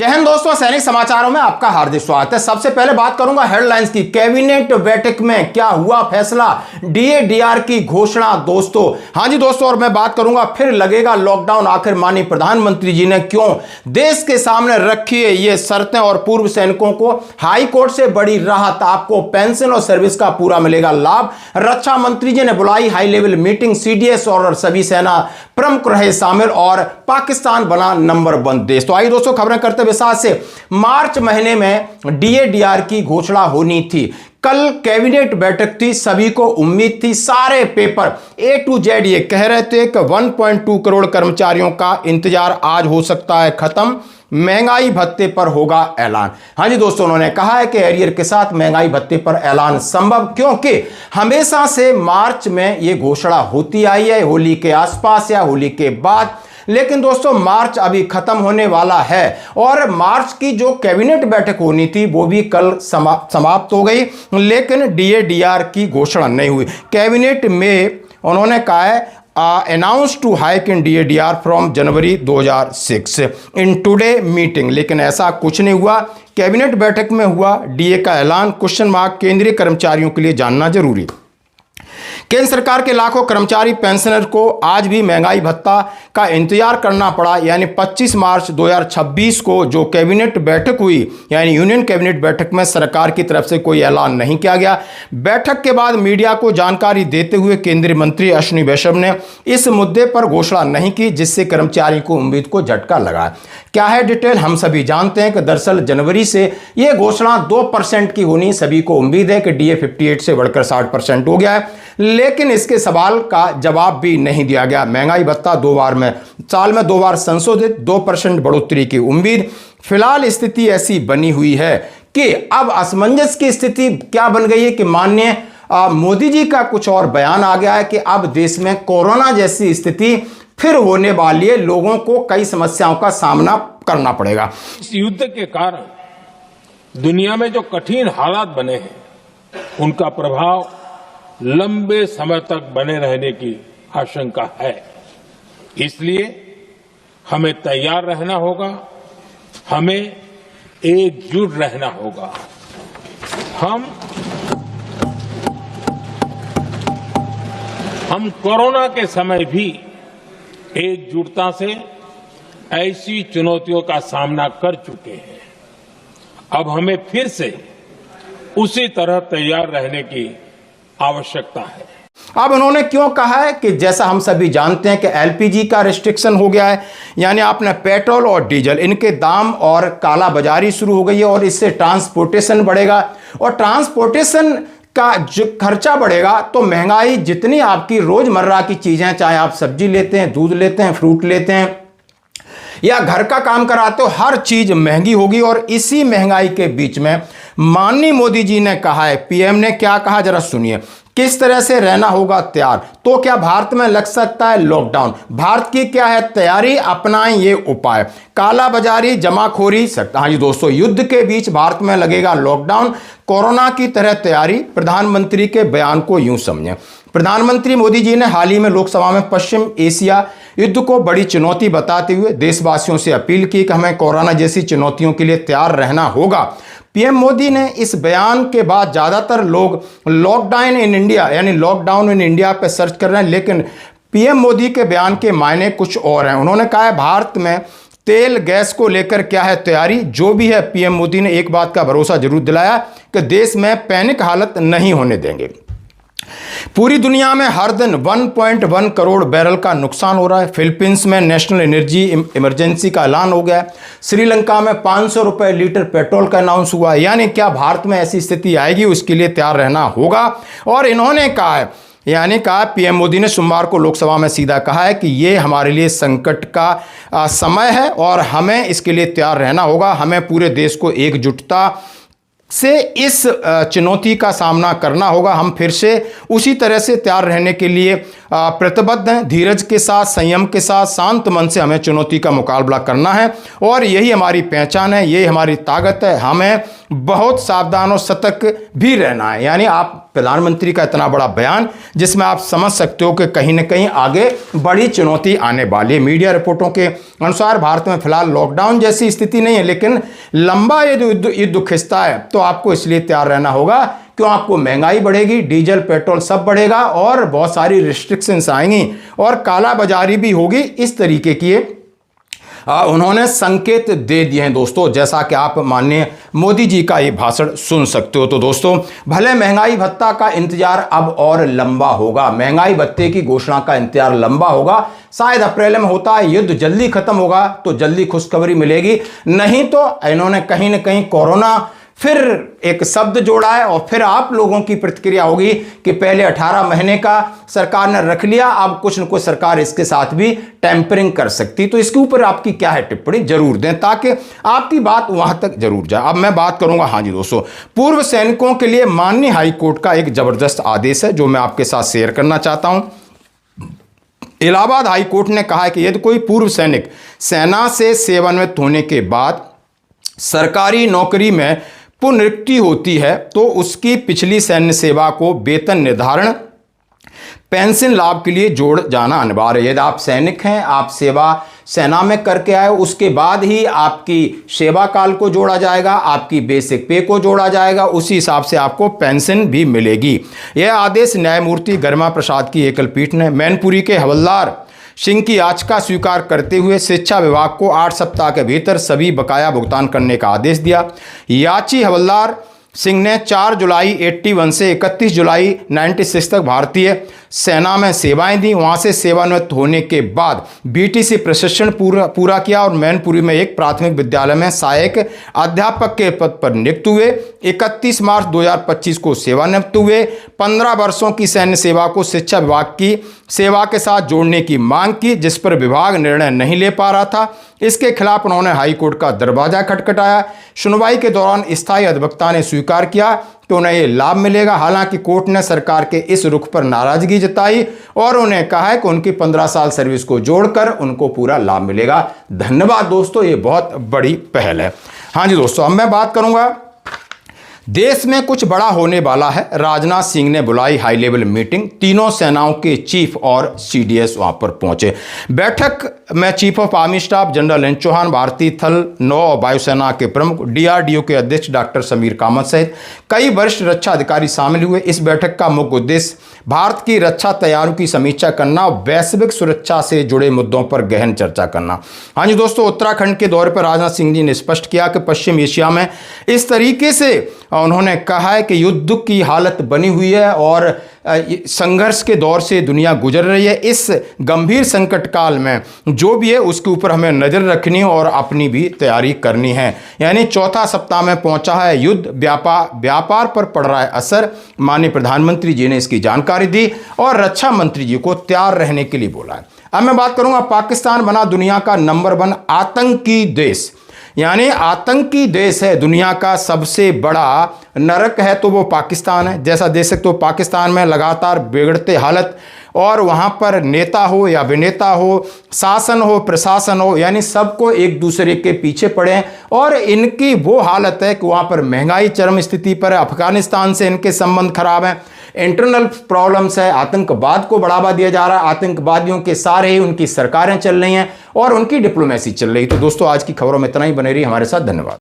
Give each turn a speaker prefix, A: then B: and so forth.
A: जय हिंद दोस्तों, सैनिक समाचारों में आपका हार्दिक स्वागत है। सबसे पहले बात करूंगा हेडलाइंस की। कैबिनेट बैठक में क्या हुआ फैसला, डीए डीआर की घोषणा दोस्तों। हां जी दोस्तों, और मैं बात करूंगा फिर लगेगा लॉकडाउन, आखिर माननीय प्रधानमंत्री जी ने क्यों देश के सामने रखी है ये शर्तें, और पूर्व सैनिकों को हाई कोर्ट से बड़ी राहत, आपको पेंशन और सर्विस का पूरा मिलेगा लाभ। रक्षा मंत्री जी ने बुलाई हाई लेवल मीटिंग, सीडीएस और सभी सेना प्रमुख रहे शामिल, और पाकिस्तान बना नंबर 1 देश। तो आइए दोस्तों खबरें करते विस्तार से। मार्च महीने में डीएडीआर की घोषणा होनी थी। कल कैबिनेट बैठक थी, सभी को उम्मीद थी, सारे पेपर ए टू जेड ये कह रहे थे कि 1.2 करोड़ कर्मचारियों का इंतजार आज हो सकता है खत्म, महंगाई भत्ते पर होगा ऐलान। हां जी दोस्तों, उन्होंने कहा है कि एरियर के साथ महंगाई भत्ते पर ऐलान संभव, क्योंकि हमेशा से मार्च में यह घोषणा होती आई है, होली के आसपास या होली के बाद। लेकिन दोस्तों मार्च अभी खत्म होने वाला है, और मार्च की जो कैबिनेट बैठक होनी थी वो भी कल समाप्त हो गई, लेकिन डीएडीआर की घोषणा नहीं हुई। कैबिनेट में उन्होंने कहा है announce to hike in DADR from January 2006 in today meeting, लेकिन ऐसा कुछ नहीं हुआ। कैबिनेट बैठक में हुआ डीए का ऐलान, क्वेश्चन मार्क, केंद्रीय कर्मचारियों के लिए जानना जरूरी। केंद्र सरकार के लाखों कर्मचारी पेंशनर को आज भी महंगाई भत्ता का इंतजार करना पड़ा, यानी 25 मार्च 2026 को जो कैबिनेट बैठक हुई, यानी यूनियन कैबिनेट बैठक में सरकार की तरफ से कोई ऐलान नहीं किया गया। बैठक के बाद मीडिया को जानकारी देते हुए केंद्रीय मंत्री अश्विनी वैष्णव ने इस मुद्दे पर घोषणा नहीं की, जिससे कर्मचारी को उम्मीद को झटका लगा। क्या है डिटेल, हम सभी जानते हैं कि दरअसल जनवरी से यह घोषणा 2% की होनी, सभी को उम्मीद है कि डीए 58 से बढ़कर 60% हो गया है, लेकिन इसके सवाल का जवाब भी नहीं दिया गया। महंगाई भत्ता साल में 2 बार संशोधित, 2% बढ़ोतरी की उम्मीद। फिलहाल स्थिति ऐसी बनी हुई है कि अब असमंजस की स्थिति क्या बन गई है कि माननीय मोदी जी का कुछ और बयान आ गया है कि अब देश में कोरोना जैसी स्थिति फिर होने वाली है, लोगों को कई समस्याओं का सामना करना पड़ेगा।
B: इस युद्ध के कारण दुनिया में जो कठिन हालात बने हैं, उनका प्रभाव लंबे समय तक बने रहने की आशंका है। इसलिए हमें तैयार रहना होगा, हमें एकजुट रहना होगा। हम कोरोना के समय भी एकजुटता से ऐसी चुनौतियों का सामना कर चुके हैं। अब हमें फिर से उसी तरह तैयार रहने की आवश्यकता है।
A: अब उन्होंने क्यों कहा है कि जैसा हम सभी जानते हैं कि एलपीजी का रिस्ट्रिक्शन हो गया है, यानी आपने पेट्रोल और डीजल इनके दाम और काला बाजारी शुरू हो गई है, और इससे ट्रांसपोर्टेशन बढ़ेगा, और ट्रांसपोर्टेशन का जो खर्चा बढ़ेगा तो महंगाई जितनी आपकी रोजमर्रा की चीजें, चाहे आप सब्जी लेते हैं, दूध लेते हैं, फ्रूट लेते हैं या घर का काम कराते हो, हर चीज महंगी होगी। और इसी महंगाई के बीच में माननीय मोदी जी ने कहा है, पीएम ने क्या कहा जरा सुनिए, किस तरह से रहना होगा तैयार। तो क्या भारत में लग सकता है लॉकडाउन, भारत की क्या है तैयारी, अपनाएं ये उपाय। काला बाजारी, जमाखोरी सकता। हाँ जी दोस्तों, युद्ध के बीच भारत में लगेगा लॉकडाउन, कोरोना की तरह तैयारी। प्रधानमंत्री के बयान को यूं समझें। प्रधानमंत्री मोदी जी ने हाल ही में लोकसभा में पश्चिम एशिया युद्ध को बड़ी चुनौती बताते हुए देशवासियों से अपील की कि हमें कोरोना जैसी चुनौतियों के लिए तैयार रहना होगा। पीएम मोदी ने इस बयान के बाद ज्यादातर लोग लॉकडाउन इन इंडिया, यानी लॉकडाउन इन इंडिया पे सर्च कर रहे हैं, लेकिन पीएम मोदी के बयान के मायने कुछ और हैं। उन्होंने कहा है भारत में तेल गैस को लेकर क्या है तैयारी। जो भी है, पीएम मोदी ने एक बात का भरोसा जरूर दिलाया कि देश में पैनिक हालत नहीं होने देंगे। पूरी दुनिया में हर दिन 1.1 करोड़ बैरल का नुकसान हो रहा है। फिलीपींस में नेशनल एनर्जी इमरजेंसी का ऐलान हो गया। श्रीलंका में 500 रुपए लीटर पेट्रोल का अनाउंस हुआ। यानी क्या भारत में ऐसी स्थिति आएगी, उसके लिए तैयार रहना होगा। और इन्होंने कहा है, यानी कहा पीएम मोदी ने सोमवार को लोकसभा में सीधा कहा है कि ये हमारे लिए संकट का समय है और हमें इसके लिए तैयार रहना होगा। हमें पूरे देश को एकजुटता से इस चुनौती का सामना करना होगा। हम फिर से उसी तरह से तैयार रहने के लिए प्रतिबद्ध हैं। धीरज के साथ, संयम के साथ, शांत मन से हमें चुनौती का मुकाबला करना है और यही हमारी पहचान है, यही हमारी ताकत है। हमें बहुत सावधान और सतर्क भी रहना है। यानी आप प्रधानमंत्री का इतना बड़ा बयान जिसमें आप समझ सकते हो कि कहीं ना कहीं आगे बड़ी चुनौती आने वाली है। मीडिया रिपोर्टों के अनुसार भारत में फिलहाल लॉकडाउन जैसी स्थिति नहीं है, लेकिन लंबा युद्ध खिंचता है तो आपको इसलिए तैयार रहना होगा। क्यों? आपको महंगाई बढ़ेगी, डीजल पेट्रोल सब बढ़ेगा और बहुत सारी रिस्ट्रिक्शंस आएंगी और कालाबाजारी भी होगी। इस तरीके की उन्होंने संकेत दे दिए हैं दोस्तों, जैसा कि आप माननीय मोदी जी का ये भाषण सुन सकते हो। तो दोस्तों, भले महंगाई भत्ता का इंतजार अब और लंबा होगा, महंगाई भत्ते की घोषणा का इंतजार लंबा होगा। शायद अप्रैल में होता है, युद्ध जल्दी खत्म होगा तो जल्दी खुशखबरी मिलेगी, नहीं तो इन्होंने कहीं ना कहीं कोरोना फिर एक शब्द जोड़ा है और फिर आप लोगों की प्रतिक्रिया होगी कि पहले 18 महीने का सरकार ने रख लिया, अब कुछ न कुछ सरकार इसके साथ भी टेम्परिंग कर सकती। तो इसके ऊपर आपकी क्या है टिप्पणी, जरूर दें ताकि आपकी बात वहां तक जरूर जाए। अब मैं बात करूंगा, हाँ जी दोस्तों, पूर्व सैनिकों के लिए माननीय हाईकोर्ट का एक जबरदस्त आदेश है जो मैं आपके साथ शेयर करना चाहता हूं। इलाहाबाद हाईकोर्ट ने कहा है कि यदि कोई पूर्व सैनिक सेना से सेवानिवृत्त होने के बाद सरकारी नौकरी में पुनर्नियुक्ति होती है तो उसकी पिछली सैन्य सेवा को वेतन निर्धारण पेंशन लाभ के लिए जोड़ जाना अनिवार्य है। यदि आप सैनिक हैं, आप सेना में करके आए, उसके बाद ही आपकी सेवा काल को जोड़ा जाएगा, आपकी बेसिक पे को जोड़ा जाएगा, उसी हिसाब से आपको पेंशन भी मिलेगी। यह आदेश न्यायमूर्ति गरिमा प्रसाद की एकल पीठ ने मैनपुरी के हवलदार सिंह की याचिका स्वीकार करते हुए शिक्षा विभाग को 8 सप्ताह के भीतर सभी बकाया भुगतान करने का आदेश दिया। याची हवलदार सिंह ने 4 जुलाई 81 से 31 जुलाई 96 तक भारतीय सेना में सेवाएं दी। वहां से सेवानिवृत्त होने के बाद बीटीसी प्रशिक्षण पूरा किया और मैनपुरी में एक प्राथमिक विद्यालय में सहायक अध्यापक के पद पर नियुक्त हुए। 31 मार्च 2025 को सेवानिवृत्त हुए। 15 वर्षों की सैन्य सेवा को शिक्षा विभाग की सेवा के साथ जोड़ने की मांग की, जिस पर विभाग निर्णय नहीं ले पा रहा था। इसके खिलाफ उन्होंने हाईकोर्ट का दरवाजा खटखटाया। सुनवाई के दौरान स्थायी अधिवक्ता ने स्वीकार किया कि उन्हें यह लाभ मिलेगा। हालांकि कोर्ट ने सरकार के इस रुख पर नाराजगी जताई और उन्हें कहा है कि उनकी 15 साल सर्विस को जोड़कर उनको पूरा लाभ मिलेगा। धन्यवाद दोस्तों, ये बहुत बड़ी पहल है। हाँ जी दोस्तों, अब मैं बात करूंगा, देश में कुछ बड़ा होने वाला है। राजनाथ सिंह ने बुलाई हाई लेवल मीटिंग, तीनों सेनाओं के चीफ और सीडीएस वहां पर पहुंचे। बैठक में chief of army staff general N Chauhan, भारतीय थल, नौ और वायुसेना के प्रमुख, डीआरडीओ के अध्यक्ष डॉक्टर समीर कामत सहित कई वरिष्ठ रक्षा अधिकारी शामिल हुए। इस बैठक का मुख्य उद्देश्य भारत की रक्षा तैयारियों की समीक्षा करना और वैश्विक सुरक्षा से जुड़े मुद्दों पर गहन चर्चा करना। हाँ जी दोस्तों, उत्तराखंड के दौरे पर राजनाथ सिंह जी ने स्पष्ट किया कि पश्चिम एशिया में इस तरीके से उन्होंने कहा है कि युद्ध की हालत बनी हुई है और संघर्ष के दौर से दुनिया गुजर रही है। इस गंभीर संकट काल में जो भी है उसके ऊपर हमें नज़र रखनी और अपनी भी तैयारी करनी है। यानी चौथा सप्ताह में पहुंचा है युद्ध, व्यापार पर पड़ रहा है असर। माननीय प्रधानमंत्री जी ने इसकी जानकारी दी और रक्षा मंत्री जी को तैयार रहने के लिए बोला है। अब मैं बात करूंगा, पाकिस्तान बना दुनिया का नंबर 1 आतंकी देश। यानी आतंकी देश है, दुनिया का सबसे बड़ा नरक है तो वो पाकिस्तान है। जैसा देख सकते हो, पाकिस्तान में लगातार बिगड़ते हालत और वहाँ पर नेता हो या विनेता हो, शासन हो प्रशासन हो, यानी सबको एक दूसरे के पीछे पड़े और इनकी वो हालत है कि वहाँ पर महंगाई चरम स्थिति पर है। अफगानिस्तान से इनके संबंध खराब हैं, इंटरनल प्रॉब्लम्स है, आतंकवाद को बढ़ावा दिया जा रहा है, आतंकवादियों के सारे ही उनकी सरकारें चल रही हैं और उनकी डिप्लोमेसी चल रही है। तो दोस्तों, आज की खबरों में इतना ही। बने रही हमारे साथ, धन्यवाद।